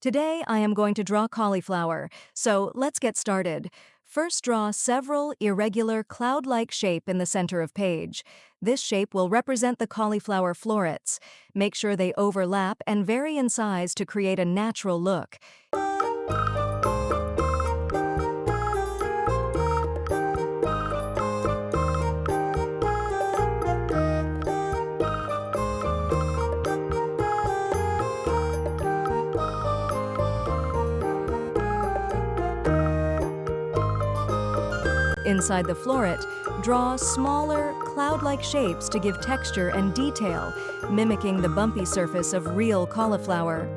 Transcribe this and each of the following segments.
Today I am going to draw cauliflower, so let's get started. First, draw several irregular cloud-like shape in the center of page. This shape will represent the cauliflower florets. Make sure they overlap and vary in size to create a natural look. Inside the floret, draw smaller, cloud-like shapes to give texture and detail, mimicking the bumpy surface of real cauliflower.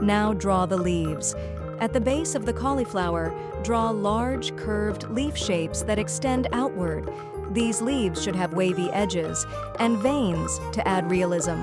Now draw the leaves. At the base of the cauliflower, draw large, curved leaf shapes that extend outward. These leaves should have wavy edges and veins to add realism.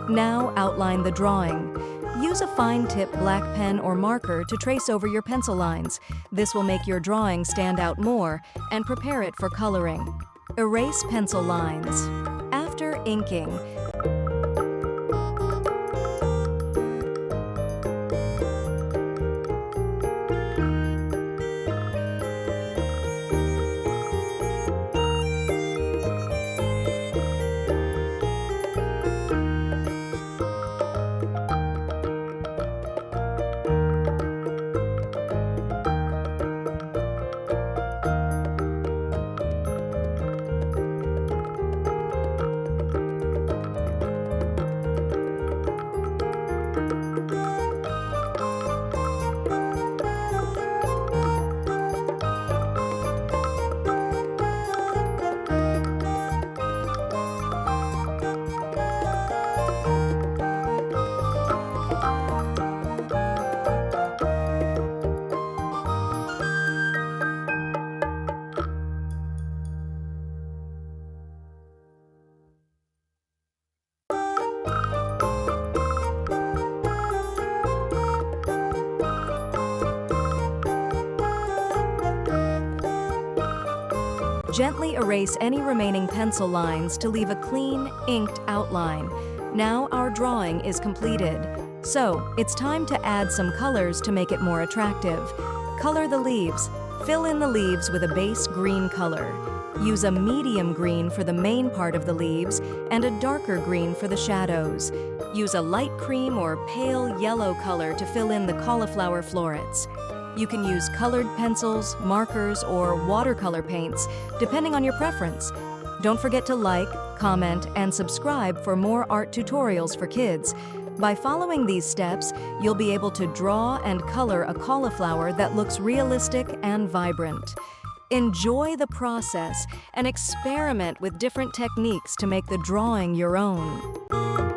Now outline the drawing. Use a fine-tip black pen or marker to trace over your pencil lines. This will make your drawing stand out more and prepare it for coloring. Erase pencil lines. After inking, gently erase any remaining pencil lines to leave a clean, inked outline. Now our drawing is completed. So, it's time to add some colors to make it more attractive. Color the leaves. Fill in the leaves with a base green color. Use a medium green for the main part of the leaves and a darker green for the shadows. Use a light cream or pale yellow color to fill in the cauliflower florets. You can use colored pencils, markers, or watercolor paints, depending on your preference. Don't forget to like, comment, and subscribe for more art tutorials for kids. By following these steps, you'll be able to draw and color a cauliflower that looks realistic and vibrant. Enjoy the process and experiment with different techniques to make the drawing your own.